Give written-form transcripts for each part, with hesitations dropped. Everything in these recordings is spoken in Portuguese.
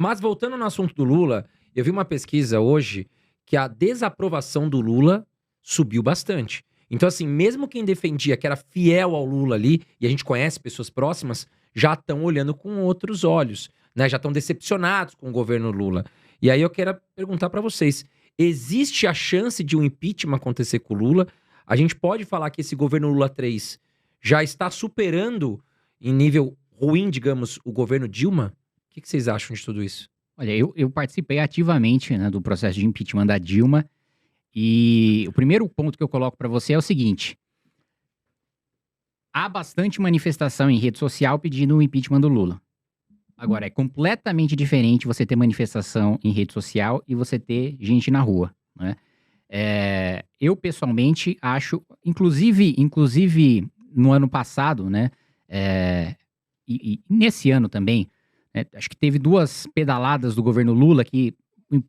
Mas voltando no assunto do Lula, eu vi uma pesquisa hoje que a desaprovação do Lula subiu bastante. Então, assim, mesmo quem defendia que era fiel ao Lula ali, e a gente conhece pessoas próximas, já estão olhando com outros olhos, né? Já estão decepcionados com o governo Lula. E aí eu quero perguntar para vocês: existe a chance de um impeachment acontecer com o Lula? A gente pode falar que esse governo Lula 3 já está superando, em nível ruim, digamos, o governo Dilma? O que vocês acham de tudo isso? Olha, eu participei ativamente, né, do processo de impeachment da Dilma, e o primeiro ponto que eu coloco para você é o seguinte: há bastante manifestação em rede social pedindo o impeachment do Lula. Agora, é completamente diferente você ter manifestação em rede social e você ter gente na rua, né? Eu, pessoalmente, acho, inclusive no ano passado, né, e nesse ano também, acho que teve 2 pedaladas do governo Lula que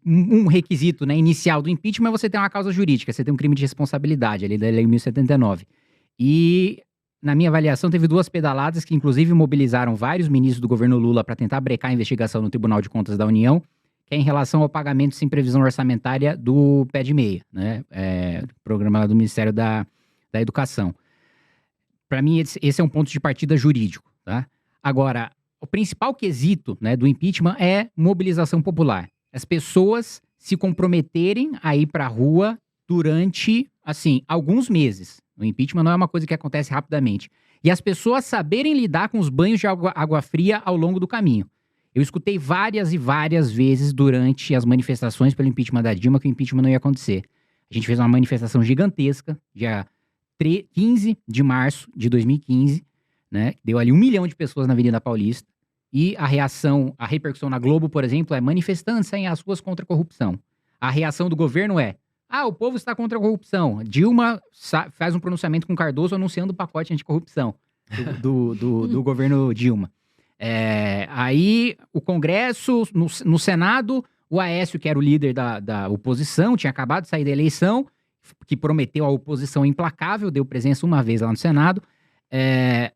um requisito, né, inicial do impeachment é você ter uma causa jurídica, você tem um crime de responsabilidade, ali da Lei 1079. E, na minha avaliação, teve 2 pedaladas que, inclusive, mobilizaram vários ministros do governo Lula para tentar brecar a investigação no Tribunal de Contas da União, que é em relação ao pagamento sem previsão orçamentária do pé de meia, né, programa do Ministério da Educação. Para mim, esse é um ponto de partida jurídico, tá? Agora, o principal quesito, né, do impeachment é mobilização popular. As pessoas se comprometerem a ir para a rua durante, assim, alguns meses. O impeachment não é uma coisa que acontece rapidamente. E as pessoas saberem lidar com os banhos de água fria ao longo do caminho. Eu escutei várias e várias vezes durante as manifestações pelo impeachment da Dilma que o impeachment não ia acontecer. A gente fez uma manifestação gigantesca, dia 15 de março de 2015, né? Deu ali 1 milhão de pessoas na Avenida Paulista. E a repercussão na Globo, por exemplo, é manifestantes saem às ruas contra a corrupção. A reação do governo é: o povo está contra a corrupção. Dilma faz um pronunciamento com Cardoso anunciando o pacote anticorrupção do governo Dilma. Aí o Congresso, no Senado, o Aécio, que era o líder da oposição, tinha acabado de sair da eleição, que prometeu a oposição implacável, deu presença uma vez lá no Senado,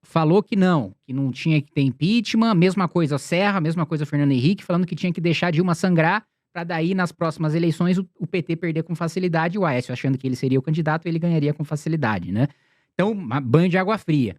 falou que não tinha que ter impeachment, mesma coisa Serra, mesma coisa Fernando Henrique, falando que tinha que deixar Dilma sangrar, para daí, nas próximas eleições, o PT perder com facilidade, e o Aécio achando que ele seria o candidato, ele ganharia com facilidade, né? Então, banho de água fria.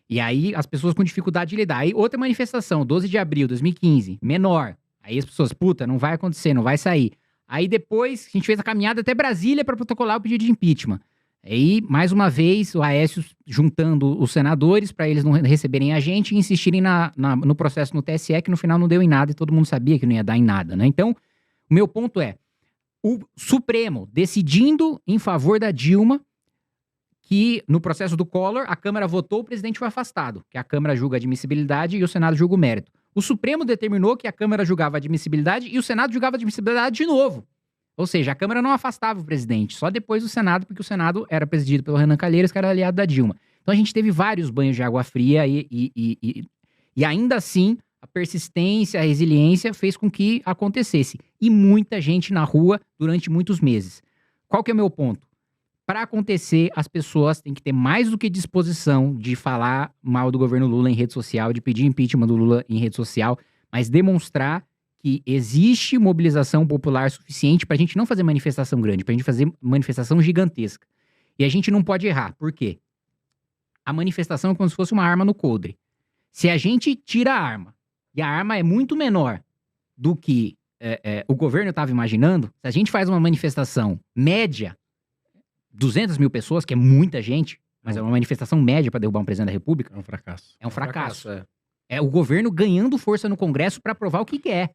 E aí, as pessoas com dificuldade de lidar. Aí, outra manifestação, 12 de abril de 2015, menor. Aí as pessoas, não vai acontecer, não vai sair. Aí depois, a gente fez a caminhada até Brasília para protocolar o pedido de impeachment. Aí, mais uma vez, o Aécio juntando os senadores para eles não receberem a gente e insistirem no processo no TSE, que no final não deu em nada e todo mundo sabia que não ia dar em nada, né? Então, o meu ponto é, o Supremo decidindo em favor da Dilma, que no processo do Collor, a Câmara votou, o presidente foi afastado, que a Câmara julga a admissibilidade e o Senado julga o mérito. O Supremo determinou que a Câmara julgava a admissibilidade e o Senado julgava a admissibilidade de novo. Ou seja, a Câmara não afastava o presidente, só depois do Senado, porque o Senado era presidido pelo Renan Calheiros, que era aliado da Dilma. Então a gente teve vários banhos de água fria e ainda assim a persistência, a resiliência fez com que acontecesse. E muita gente na rua durante muitos meses. Qual que é o meu ponto? Para acontecer, as pessoas têm que ter mais do que disposição de falar mal do governo Lula em rede social, de pedir impeachment do Lula em rede social, mas demonstrar que existe mobilização popular suficiente para a gente não fazer manifestação grande, para a gente fazer manifestação gigantesca. E a gente não pode errar. Por quê? A manifestação é como se fosse uma arma no coldre. Se a gente tira a arma, e a arma é muito menor do que o governo estava imaginando, se a gente faz uma manifestação média, 200 mil pessoas, que é muita gente, mas é uma manifestação média para derrubar um presidente da República. É um fracasso. É um fracasso. É o governo ganhando força no Congresso para aprovar o que quer.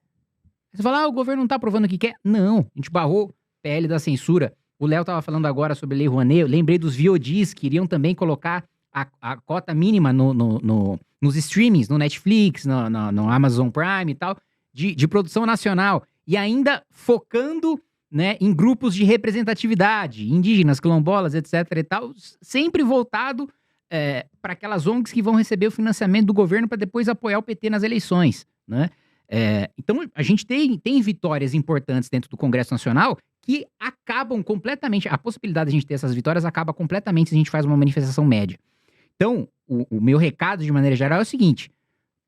Você fala, o governo não tá aprovando o que quer? Não, a gente barrou PL da censura. O Léo tava falando agora sobre a Lei Rouanet, eu lembrei dos VODs que iriam também colocar a cota mínima nos streamings, no Netflix, no Amazon Prime e tal, de produção nacional. E ainda focando, né, em grupos de representatividade, indígenas, quilombolas, etc. e tal, sempre voltado para aquelas ONGs que vão receber o financiamento do governo para depois apoiar o PT nas eleições, né? Então, a gente tem vitórias importantes dentro do Congresso Nacional que acabam completamente, a possibilidade de a gente ter essas vitórias acaba completamente se a gente faz uma manifestação média. Então, o meu recado, de maneira geral, é o seguinte: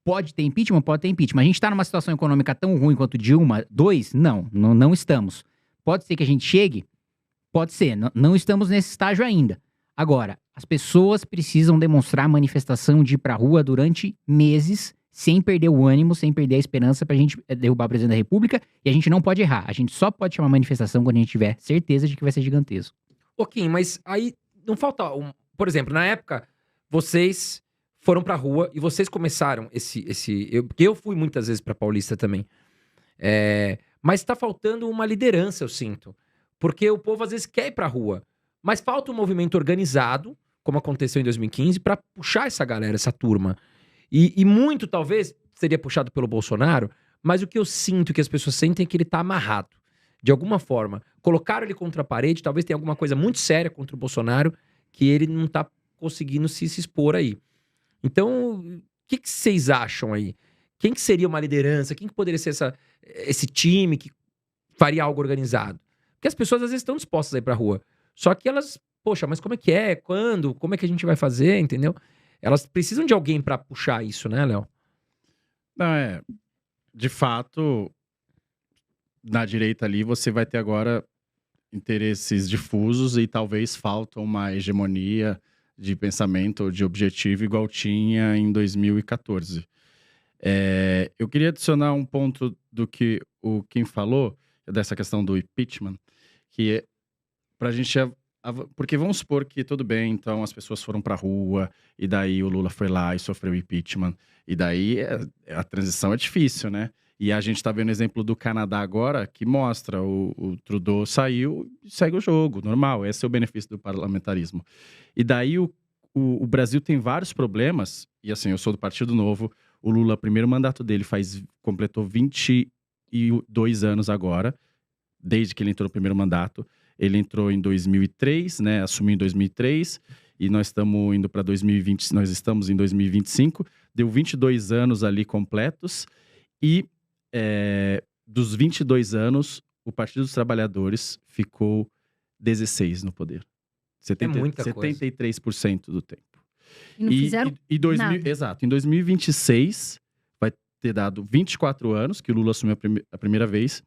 Pode ter impeachment? Pode ter impeachment. A gente tá numa situação econômica tão ruim quanto Dilma 2? Não estamos. Pode ser que a gente chegue? Pode ser. Não estamos nesse estágio ainda. Agora, as pessoas precisam demonstrar manifestação de ir pra rua durante meses, sem perder o ânimo, sem perder a esperança pra gente derrubar o presidente da República. E a gente não pode errar. A gente só pode chamar manifestação quando a gente tiver certeza de que vai ser gigantesco. Ok, mas aí não falta. Por exemplo, na época, vocês foram pra rua e vocês começaram porque eu fui muitas vezes pra Paulista também. Mas tá faltando uma liderança, eu sinto. Porque o povo às vezes quer ir pra rua. Mas falta um movimento organizado, como aconteceu em 2015, pra puxar essa galera, essa turma. E muito, talvez, seria puxado pelo Bolsonaro, mas o que eu sinto, que as pessoas sentem, é que ele tá amarrado. De alguma forma. Colocaram ele contra a parede, talvez tenha alguma coisa muito séria contra o Bolsonaro, que ele não tá conseguindo se expor aí. Então, o que vocês acham aí? Quem que seria uma liderança? Quem que poderia ser esse time que faria algo organizado? Porque as pessoas às vezes estão dispostas a ir pra rua. Só que elas, poxa, mas como é que é? Quando? Como é que a gente vai fazer? Entendeu? Elas precisam de alguém pra puxar isso, né, Léo? Não, de fato, na direita ali, você vai ter agora interesses difusos e talvez falta uma hegemonia de pensamento ou de objetivo igual tinha em 2014. Eu queria adicionar um ponto do que o Kim falou, dessa questão do impeachment, que é pra gente... Porque vamos supor que tudo bem, então as pessoas foram pra rua, e daí o Lula foi lá e sofreu impeachment, e daí a transição é difícil, né? E a gente tá vendo o exemplo do Canadá agora, que mostra o Trudeau saiu e segue o jogo, normal. Esse é o benefício do parlamentarismo. E daí o Brasil tem vários problemas, e assim, eu sou do Partido Novo, o Lula, o primeiro mandato dele completou 22 anos agora, desde que ele entrou no primeiro mandato. Ele entrou em 2003, né, assumiu em 2003, e nós estamos indo para 2020, nós estamos em 2025, deu 22 anos ali completos, e dos 22 anos, o Partido dos Trabalhadores ficou 16 no poder. É muita coisa. 73% do tempo. E não fizeram nada. Exato. Em 2026, vai ter dado 24 anos, que o Lula assumiu a primeira vez,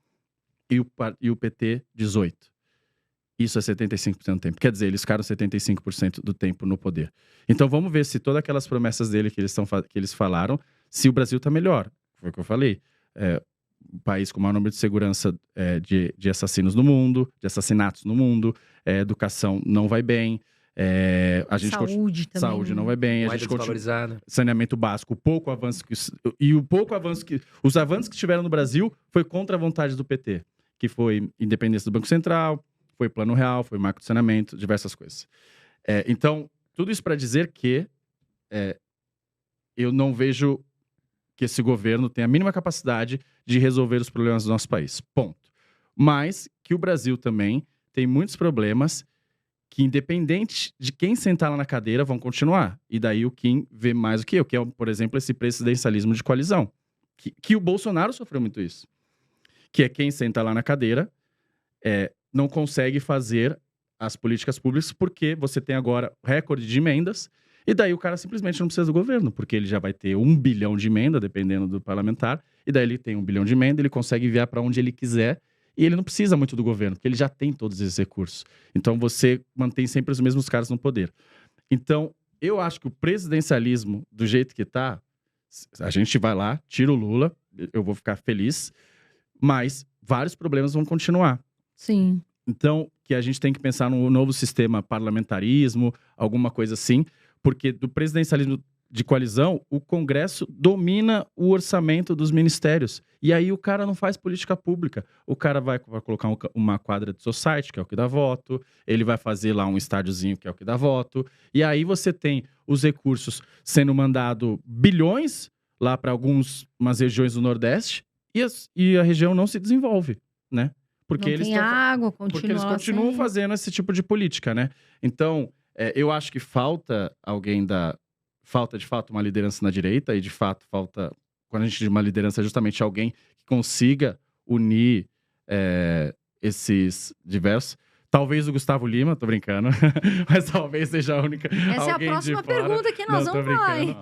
e o PT, 18. Isso é 75% do tempo. Quer dizer, eles ficaram 75% do tempo no poder. Então, vamos ver se todas aquelas promessas dele que eles falaram, se o Brasil tá melhor. Foi o que eu falei. Um país com o maior número de segurança de assassinos no mundo, de assassinatos no mundo, educação não vai bem, Saúde também. Saúde não vai bem, a Moeda gente desvalorizada. saneamento básico, os avanços que tiveram no Brasil foi contra a vontade do PT, que foi independência do Banco Central, foi Plano Real, foi marco de saneamento, diversas coisas. Então, tudo isso para dizer que eu não vejo que esse governo tenha a mínima capacidade de resolver os problemas do nosso país. Ponto. Mas que o Brasil também tem muitos problemas que, independente de quem sentar lá na cadeira, vão continuar. E daí o Kim vê mais do que eu, que é, por exemplo, esse presidencialismo de coalizão. Que o Bolsonaro sofreu muito isso. Que é quem senta lá na cadeira, não consegue fazer as políticas públicas porque você tem agora recorde de emendas. E daí o cara simplesmente não precisa do governo, porque ele já vai ter 1 bilhão de emenda, dependendo do parlamentar, e daí ele tem 1 bilhão de emenda, ele consegue enviar para onde ele quiser, e ele não precisa muito do governo, porque ele já tem todos esses recursos. Então você mantém sempre os mesmos caras no poder. Então, eu acho que o presidencialismo, do jeito que tá, a gente vai lá, tira o Lula, eu vou ficar feliz, mas vários problemas vão continuar. Sim. Então, que a gente tem que pensar num novo sistema parlamentarismo, alguma coisa assim, porque do presidencialismo de coalizão, o Congresso domina o orçamento dos ministérios. E aí o cara não faz política pública. O cara vai colocar uma quadra de society, que é o que dá voto. Ele vai fazer lá um estádiozinho, que é o que dá voto. E aí você tem os recursos sendo mandado bilhões lá para umas regiões do Nordeste e a região não se desenvolve, né? Porque não tem água, porque eles continuam fazendo esse tipo de política, né? Então, eu acho que falta de fato uma liderança na direita e de fato falta, quando a gente diz uma liderança, justamente alguém que consiga unir esses diversos. Talvez o Gustavo Lima, tô brincando, mas talvez seja a única. Essa é a próxima pergunta que nós vamos falar, hein?